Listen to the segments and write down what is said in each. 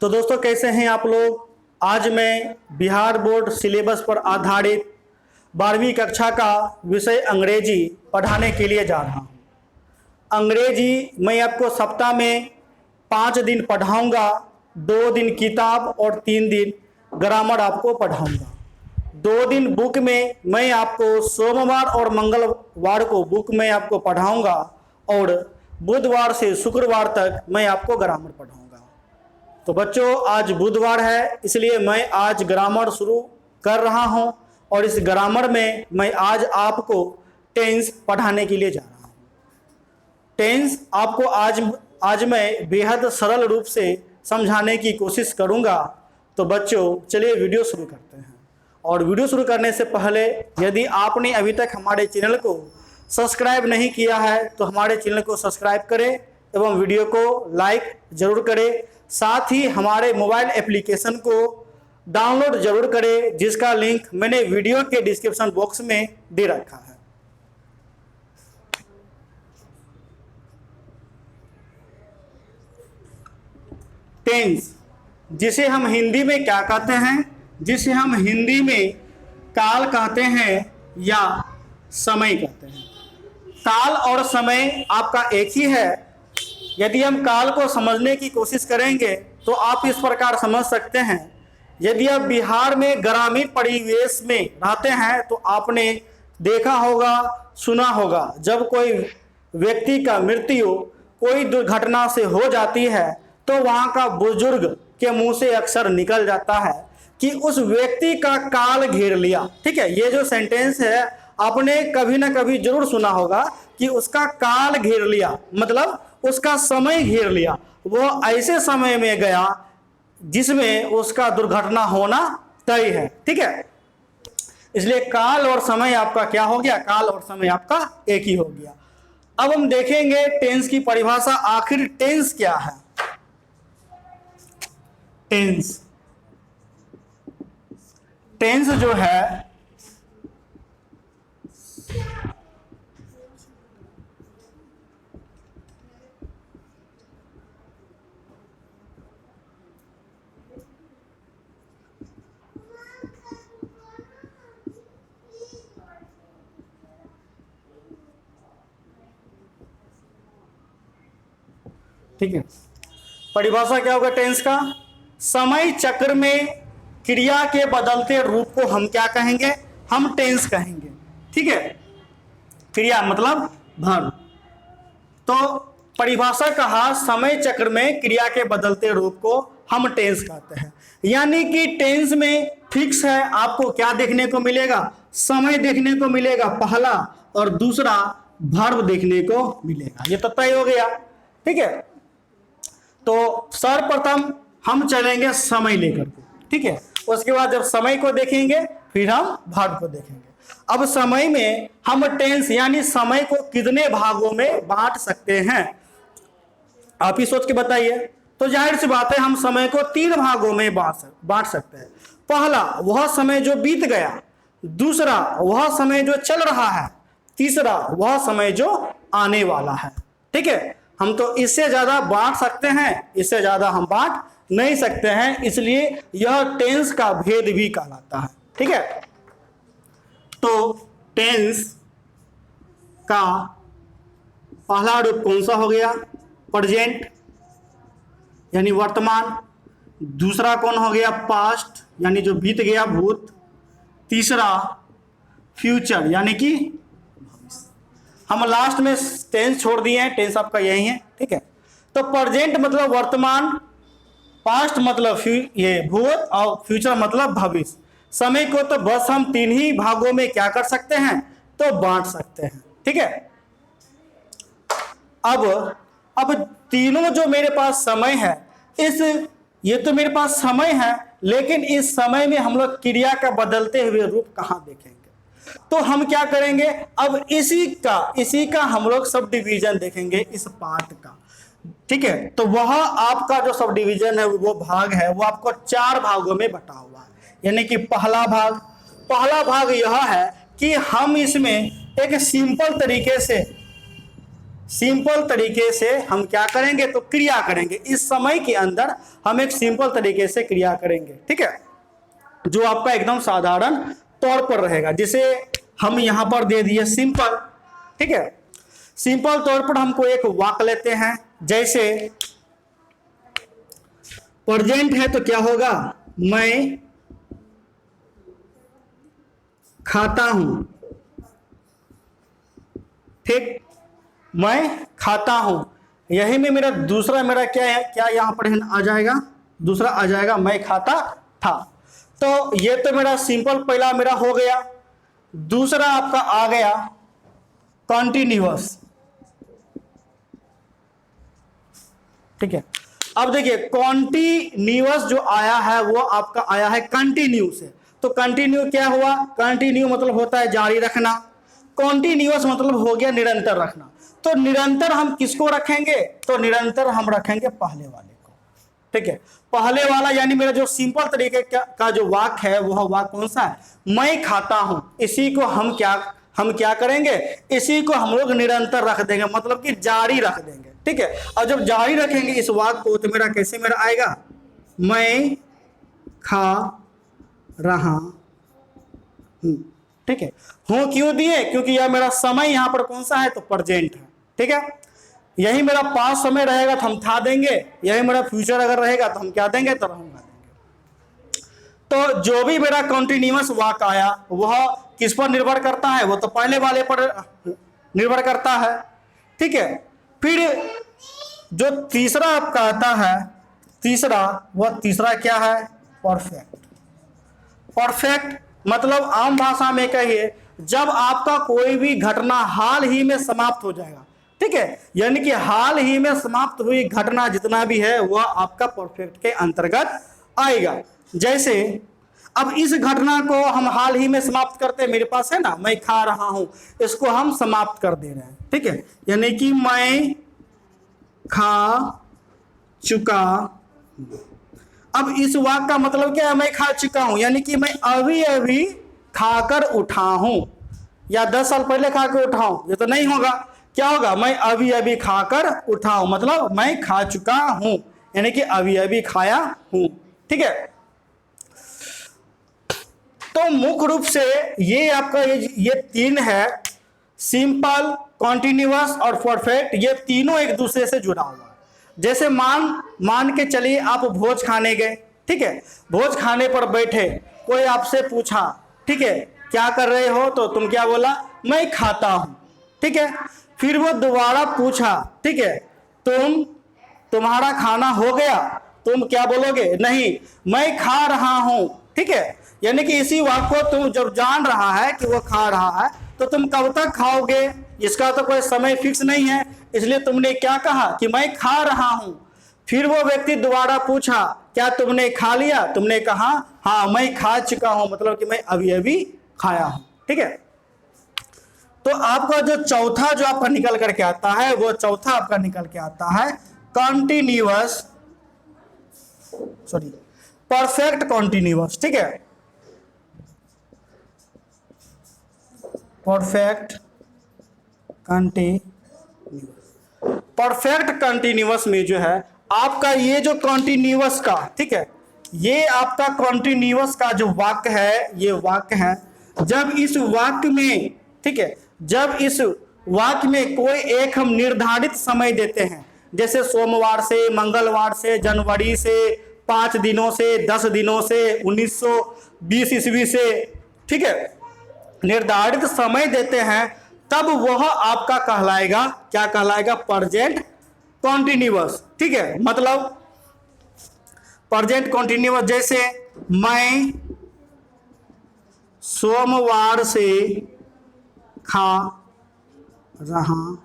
तो दोस्तों कैसे हैं आप लोग। आज मैं बिहार बोर्ड सिलेबस पर आधारित 12वीं कक्षा का विषय अंग्रेजी पढ़ाने के लिए जा रहा हूं। अंग्रेजी मैं आपको सप्ताह में 5 दिन पढ़ाऊंगा। 2 दिन किताब और 3 दिन ग्रामर आपको पढ़ाऊंगा। 2 दिन बुक में मैं आपको सोमवार और मंगलवार को बुक में आपको पढ़ाऊंगा और बुधवार से शुक्रवार तक मैं आपको ग्रामर पढ़ाऊंगा। तो बच्चों आज बुधवार है, इसलिए मैं आज ग्रामर शुरू कर रहा हूं और इस ग्रामर में मैं आज आपको टेंस पढ़ाने के लिए जा रहा हूं। टेंस आपको आज मैं बेहद सरल रूप से समझाने की कोशिश करूंगा। तो बच्चों चलिए वीडियो शुरू करते हैं। और वीडियो शुरू करने से पहले यदि आपने अभी तक हमारे चैनल को सब्सक्राइब नहीं किया है तो हमारे चैनल को सब्सक्राइब करें एवं वीडियो को लाइक जरूर करें। साथ ही हमारे मोबाइल एप्लीकेशन को डाउनलोड जरूर करें, जिसका लिंक मैंने वीडियो के डिस्क्रिप्शन बॉक्स में दे रखा है। टेंस जिसे हम हिंदी में क्या कहते हैं, जिसे हम हिंदी में काल कहते हैं या समय कहते हैं। काल और समय आपका एक ही है। यदि हम काल को समझने की कोशिश करेंगे तो आप इस प्रकार समझ सकते हैं। यदि आप बिहार में ग्रामीण परिवेश में रहते हैं तो आपने देखा होगा, सुना होगा, जब कोई व्यक्ति का मृत्यु कोई दुर्घटना से हो जाती है तो वहाँ का बुजुर्ग के मुंह से अक्सर निकल जाता है कि उस व्यक्ति का काल घेर लिया। ठीक है, ये जो सेंटेंस है आपने कभी ना कभी जरूर सुना होगा कि उसका काल घेर लिया, मतलब उसका समय घेर लिया। वो ऐसे समय में गया जिसमें उसका दुर्घटना होना तय है। ठीक है, इसलिए काल और समय आपका क्या हो गया, काल और समय आपका एक ही हो गया। अब हम देखेंगे टेंस की परिभाषा। आखिर टेंस क्या है। टेंस जो है ठीक है, परिभाषा क्या होगा टेंस का। समय चक्र में क्रिया के बदलते रूप को हम क्या कहेंगे, हम टेंस कहेंगे। ठीक है, क्रिया मतलब वर्ब। तो परिभाषा कहा समय चक्र में क्रिया के बदलते रूप को हम टेंस कहते हैं। यानी कि टेंस में फिक्स है, आपको क्या देखने को मिलेगा, समय देखने को मिलेगा पहला, और दूसरा वर्ब देखने को मिलेगा। ये तो तय हो गया। ठीक है, तो सर्वप्रथम हम चलेंगे समय लेकर के। ठीक है, उसके बाद जब समय को देखेंगे फिर हम वर्ब को देखेंगे। अब समय में हम टेंस यानी समय को कितने भागों में बांट सकते हैं, आप ही सोच के बताइए। तो जाहिर सी बात है हम समय को 3 भागों में बांट सकते हैं। पहला वह समय जो बीत गया, दूसरा वह समय जो चल रहा है, तीसरा वह समय जो आने वाला है। ठीक है, हम तो इससे ज्यादा बांट सकते हैं, इससे ज्यादा हम बांट नहीं सकते हैं, इसलिए यह टेंस का भेद भी कहलाता है। ठीक है, तो टेंस का पहला रूप कौन सा हो गया, प्रेजेंट यानी वर्तमान। दूसरा कौन हो गया, पास्ट यानी जो बीत गया, भूत। तीसरा फ्यूचर यानी कि हम लास्ट में टेंस छोड़ दिए हैं, टेंस आपका यही है। ठीक है, तो प्रेजेंट मतलब वर्तमान, पास्ट मतलब ये भूत, और फ्यूचर मतलब भविष्य। समय को तो बस हम 3 ही भागों में क्या कर सकते हैं, तो बांट सकते हैं। ठीक है, अब तीनों जो मेरे पास समय है, ये तो मेरे पास समय है, लेकिन इस समय में हम लोग क्रिया का बदलते हुए रूप कहां देखेंगे। तो हम क्या करेंगे, अब इसी का हम लोग सब डिवीजन देखेंगे, इस पार्ट का। ठीक है, तो वह आपका जो सब डिवीजन है, वो भाग है, वो आपको 4 भागों में बटा हुआ है। यानी कि पहला भाग यह है कि हम इसमें एक सिंपल तरीके से सिंपल तरीके से हम क्या करेंगे, तो क्रिया करेंगे। इस समय के अंदर हम एक सिंपल तरीके से क्रिया करेंगे, ठीक है, जो आपका एकदम साधारण तौर पर रहेगा, जिसे हम यहां पर दे दिए सिंपल, ठीक है। सिंपल तौर पर हमको एक वाक्य लेते हैं, जैसे प्रेजेंट है तो क्या होगा, मैं खाता हूं, ठीक, मैं खाता हूं। यही में मेरा दूसरा मेरा क्या है, क्या यहां पर आ जाएगा, दूसरा आ जाएगा मैं खाता था। तो ये तो मेरा सिंपल पहला मेरा हो गया। दूसरा आपका आ गया कॉन्टिन्यूअस, ठीक है। अब देखिए कॉन्टिन्यूअस जो आया है वो आपका आया है कंटिन्यू से। तो कंटिन्यू क्या हुआ, कंटिन्यू मतलब होता है जारी रखना, कॉन्टिन्यूअस मतलब हो गया निरंतर रखना। तो निरंतर हम किसको रखेंगे, तो निरंतर हम रखेंगे पहले वाले को, ठीक है। पहले वाला यानी मेरा जो सिंपल तरीके का जो वाक्य है वह वाक्य कौन सा है, मैं खाता हूं। इसी को हम क्या करेंगे, इसी को हम लोग निरंतर रख देंगे, मतलब कि जारी रख देंगे, ठीक है। और जब जारी रखेंगे इस वाक्य को तो मेरा कैसे मेरा आएगा, मैं खा रहा हूं, ठीक है। हूं क्यों दिए, क्योंकि यह मेरा समय यहां पर कौन सा है, तो प्रेजेंट है, ठीक है। यही मेरा पास्ट समय रहेगा तो हम था देंगे, यही मेरा फ्यूचर अगर रहेगा तो हम क्या देंगे, तो रहूंगा देंगे। तो जो भी मेरा कंटिन्यूअस वाक्य आया वह किस पर निर्भर करता है, वो तो पहले वाले पर निर्भर करता है, ठीक है। फिर जो तीसरा आपका आता है, वह तीसरा क्या है, परफेक्ट। परफेक्ट मतलब आम भाषा में कहिए जब आपका कोई भी घटना हाल ही में समाप्त हो जाएगा, ठीक है, यानी कि हाल ही में समाप्त हुई घटना जितना भी है वह आपका परफेक्ट के अंतर्गत आएगा। जैसे अब इस घटना को हम हाल ही में समाप्त करते हैं, मेरे पास है ना मैं खा रहा हूं, इसको हम समाप्त कर दे रहे हैं, ठीक है, यानी कि मैं खा चुका। अब इस वाक्य का मतलब क्या है, मैं खा चुका हूं, यानी कि मैं अभी अभी खाकर उठा हूं, या 10 साल पहले खाकर उठा हूं, ये तो नहीं होगा। क्या होगा, मैं अभी अभी खाकर उठा हूं, मतलब मैं खा चुका हूं, यानी कि अभी अभी खाया हूं, ठीक है। तो मुख्य रूप से ये आपका ये तीन है, सिंपल, कॉन्टिन्यूअस और परफेक्ट, ये तीनों एक दूसरे से जुड़ा हुआ है। जैसे मान के चलिए आप भोज खाने गए, ठीक है, भोज खाने पर बैठे, कोई आपसे पूछा, ठीक है, क्या कर रहे हो, तो तुम क्या बोला, मैं खाता हूं, ठीक है। फिर वो दोबारा पूछा, ठीक है, तुम्हारा खाना हो गया, तुम क्या बोलोगे, नहीं मैं खा रहा हूं, ठीक है। यानी कि इसी वाक्य को तुम जब जान रहा है कि वो खा रहा है तो तुम कब तक खाओगे, इसका तो कोई समय फिक्स नहीं है, इसलिए तुमने क्या कहा कि मैं खा रहा हूं। फिर वो व्यक्ति दोबारा पूछा, क्या तुमने खा लिया, तुमने कहा हाँ मैं खा चुका हूं, मतलब कि मैं अभी अभी खाया हूं, ठीक है। तो आपका जो चौथा जो आपका निकल करके आता है, वो चौथा आपका निकल के आता है कॉन्टिन्यूअस, सॉरी परफेक्ट कॉन्टिन्यूअस, ठीक है, परफेक्ट कंटिन्यूअस। परफेक्ट कंटिन्यूअस में जो है आपका ये जो कंटिन्यूअस का, ठीक है, ये आपका कंटिन्यूअस का जो वाक्य है, ये वाक्य है, जब इस वाक्य में, ठीक है, जब इस वाक्य में कोई एक हम निर्धारित समय देते हैं, जैसे सोमवार से, मंगलवार से, जनवरी से, 5 दिनों से, 10 दिनों से, 1920 ईस्वी से, ठीक है, निर्धारित समय देते हैं, तब वह आपका कहलाएगा, क्या कहलाएगा, प्रेजेंट कॉन्टिन्यूअस, ठीक है। मतलब प्रेजेंट कॉन्टिन्यूअस, जैसे मैं सोमवार से खा रहा हूं।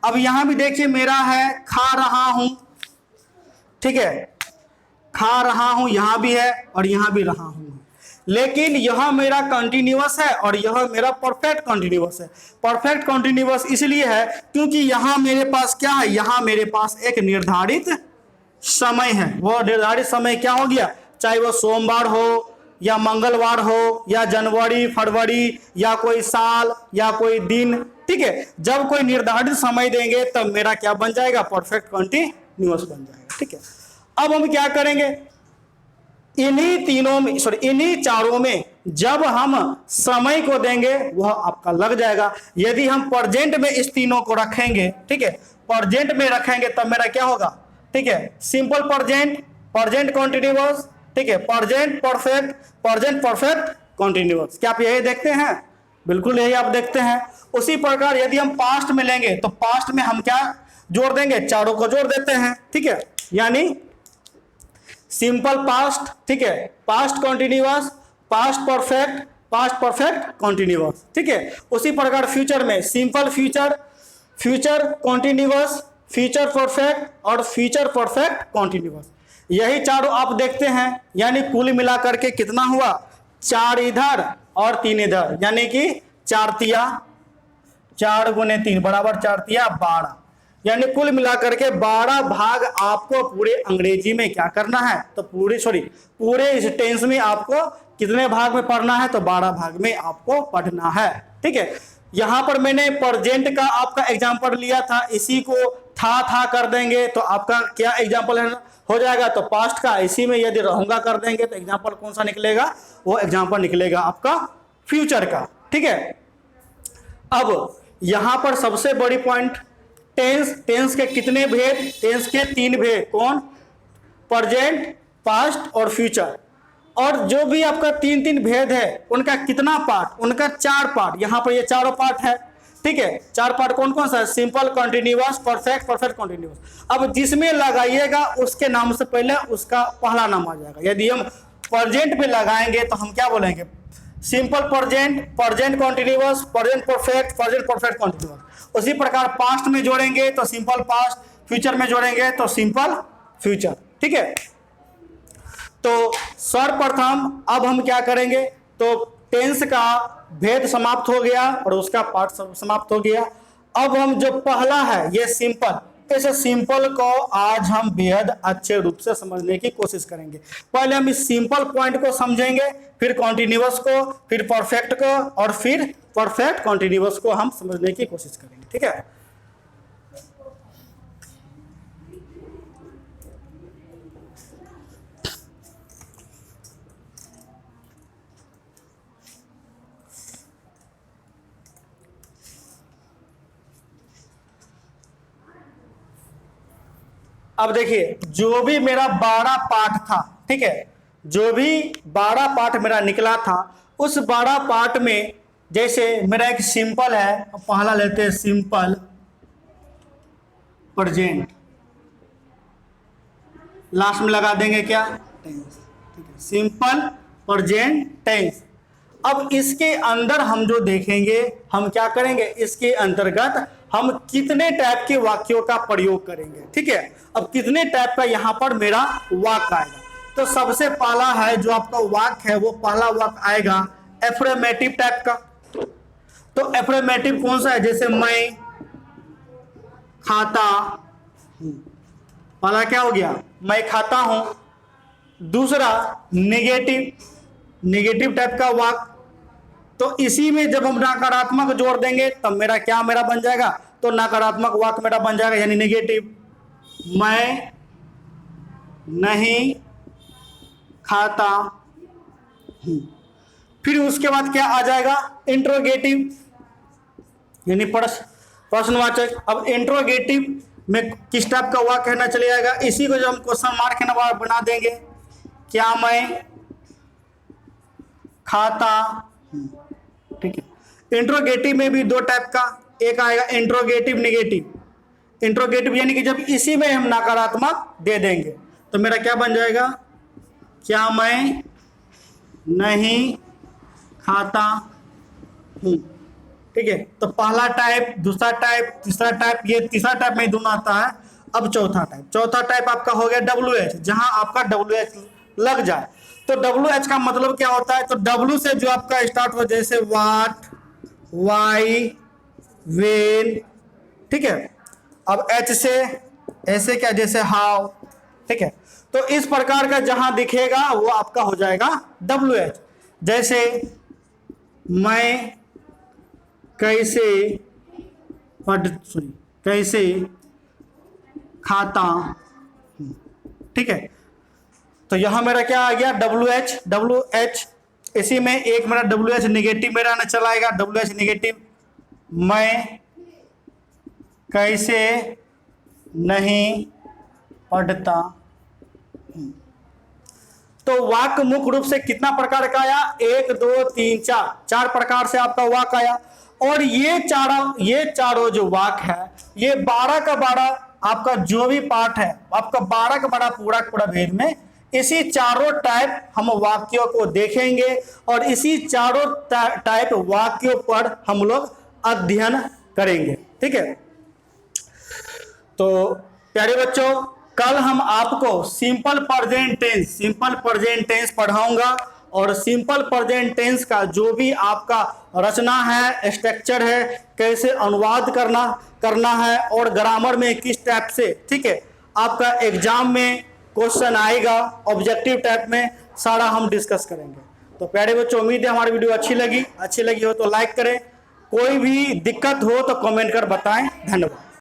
अब यहां भी देखिए मेरा है खा रहा हूं, ठीक है, खा रहा हूं यहां भी है और यहां भी रहा हूं, लेकिन यह मेरा कंटिन्यूअस है और यह मेरा परफेक्ट कंटिन्यूअस है। परफेक्ट कंटिन्यूअस इसलिए है क्योंकि यहां मेरे पास क्या है, यहां मेरे पास एक निर्धारित समय है। वो निर्धारित समय क्या हो गया, चाहे वो सोमवार हो या मंगलवार हो या जनवरी, फरवरी या कोई साल या कोई दिन, ठीक है, जब कोई निर्धारित समय देंगे तब मेरा क्या बन जाएगा, परफेक्ट कंटिन्यूअस बन जाएगा। ठीक है, अब हम क्या करेंगे, इन्हीं तीनों में इन्हीं चारों में जब हम समय को देंगे वह आपका लग जाएगा। यदि हम प्रेजेंट में इस तीनों को रखेंगे, ठीक है, प्रेजेंट में रखेंगे तब मेरा क्या होगा, ठीक है, सिंपल प्रेजेंट, प्रेजेंट कॉन्टिन्यूअस, ठीक है, present perfect, present perfect continuous. क्या आप यही देखते हैं, बिल्कुल यही आप देखते हैं। उसी प्रकार यदि हम पास्ट में लेंगे तो पास्ट में हम क्या जोड़ देंगे, चारों को जोड़ देते हैं। ठीक है, यानी सिंपल पास्ट, ठीक है, past continuous, past perfect continuous. ठीक है, उसी प्रकार फ्यूचर में simple future, future continuous, future perfect और फ्यूचर परफेक्ट कॉन्टिन्यूअस। यही चारों आप देखते हैं, यानी कुल मिलाकर के कितना हुआ, 4 इधर और 3 इधर, यानी कि 4 तिया 4 गुने 3 बराबर 4 तिया 12, यानी कुल मिलाकर के 12 भाग आपको पूरे अंग्रेजी में क्या करना है, तो पूरे इस टेंस में आपको कितने भाग में पढ़ना है, तो 12 भाग में आपको पढ़ना है। ठीक है, यहां पर मैंने प्रेजेंट का आपका एग्जांपल लिया था, इसी को था कर देंगे तो आपका क्या एग्जांपल है हो जाएगा, तो पास्ट का इसी में यदि रहूंगा कर देंगे तो एग्जांपल कौन सा निकलेगा, वो एग्जांपल निकलेगा आपका फ्यूचर का। ठीक है, अब यहां पर सबसे बड़ी पॉइंट, टेंस के कितने भेद, टेंस के 3 भेद, कौन, प्रेजेंट, पास्ट और फ्यूचर। और जो भी आपका 3 भेद है उनका कितना पार्ट, उनका 4 पार्ट, यहां पर ये चारों पार्ट है। ठीक है, 4 पार्ट कौन कौन सा है, सिंपल, कॉन्टिन्यूअस, परफेक्ट कॉन्टिन्यूअस। अब जिसमें लगाइएगा उसके नाम से पहले उसका पहला नाम आ जाएगा। यदि हम प्रेजेंट पे लगाएंगे तो हम क्या बोलेंगे, simple present, present continuous, present perfect continuous. उसी प्रकार पास्ट में जोड़ेंगे तो सिंपल पास्ट, फ्यूचर में जोड़ेंगे तो सिंपल फ्यूचर। ठीक है, तो सर्वप्रथम अब हम क्या करेंगे, तो टेंस का भेद समाप्त हो गया और उसका पार्ट समाप्त हो गया। अब हम जो पहला है ये सिंपल, इस सिंपल को आज हम बेहद अच्छे रूप से समझने की कोशिश करेंगे। पहले हम इस सिंपल पॉइंट को समझेंगे, फिर कॉन्टिन्यूअस को, फिर परफेक्ट को और फिर परफेक्ट कॉन्टिन्यूअस को हम समझने की कोशिश करेंगे। ठीक है, अब देखिए जो भी मेरा 12 पार्ट था, ठीक है, जो भी 12 पार्ट मेरा निकला था, उस 12 पार्ट में जैसे मेरा एक सिंपल है, पहला लेते हैं सिंपल प्रेजेंट, लास्ट में लगा देंगे क्या, टेंस। ठीक है, सिंपल प्रेजेंट टेंस। अब इसके अंदर हम जो देखेंगे, हम क्या करेंगे, इसके अंतर्गत हम कितने टाइप के वाक्यों का प्रयोग करेंगे। ठीक है, अब कितने टाइप का यहां पर मेरा वाक्य आएगा, तो सबसे पहला है जो आपका वाक्य है, वो पहला वाक्य आएगा एफर्मेटिव टाइप का। तो एफर्मेटिव कौन सा है, जैसे मैं खाता हूं, पहला क्या हो गया, मैं खाता हूं। दूसरा नेगेटिव टाइप का वाक्य, तो इसी में जब हम नकारात्मक जोड़ देंगे तब मेरा क्या बन जाएगा, तो नकारात्मक वाक्य मेरा बन जाएगा, यानी नेगेटिव, मैं नहीं खाता हूं। फिर उसके बाद क्या आ जाएगा, इंट्रोगेटिव, यानी प्रश्नवाचक। अब इंट्रोगेटिव में किस टाइप का वाक्य कहना चले जाएगा, इसी को जब हम क्वेश्चन मार्क बना देंगे, क्या मैं खाता हूं। ठीक है, इंट्रोगेटिव में भी 2 टाइप का, एक आएगा इंट्रोगेटिव नेगेटिव। इंट्रोगेटिव यानी कि जब इसी में हम नकारात्मक दे देंगे तो मेरा क्या बन जाएगा, क्या मैं नहीं खाता हूं। ठीक है, तो पहला टाइप, दूसरा टाइप, तीसरा टाइप, ये तीसरा टाइप में दोनों आता है। अब चौथा टाइप आपका हो गया WH, जहां आपका WH लग जाए। तो WH का मतलब क्या होता है, तो W से जो आपका स्टार्ट हो, जैसे व्हाट, वाई, वेन। ठीक है, अब H से ऐसे क्या, जैसे हाउ। ठीक है, तो इस प्रकार का जहां दिखेगा वो आपका हो जाएगा WH। जैसे मैं कैसे कैसे खाता हूं। ठीक है, तो यहां मेरा क्या आ गया, WH इसी में एक मेरा WH निगेटिव मेरा ना चलाएगा, WH निगेटिव, मैं कैसे नहीं पढ़ता हूं। तो वाक्य मुख्य रूप से कितना प्रकार का आया, 1 2 3 4 प्रकार से आपका वाक्य आया। और ये चारों जो वाक्य है, ये 12 का 12 आपका जो भी पार्ट है, आपका 12 का 12 पूरा भेद में इसी चारों टाइप हम वाक्यों को देखेंगे और इसी चारों टाइप वाक्यों पर हम लोग अध्ययन करेंगे। ठीक है, तो प्यारे बच्चों, कल हम आपको सिंपल प्रेजेंट टेंस पढ़ाऊंगा और सिंपल प्रेजेंट टेंस का जो भी आपका रचना है, स्ट्रक्चर है, कैसे अनुवाद करना है और ग्रामर में किस टाइप से, ठीक है, आपका एग्जाम में क्वेश्चन आएगा ऑब्जेक्टिव टाइप में, सारा हम डिस्कस करेंगे। तो प्यारे बच्चों, उम्मीद है हमारी वीडियो अच्छी लगी हो तो लाइक करें, कोई भी दिक्कत हो तो कमेंट कर बताएं। धन्यवाद।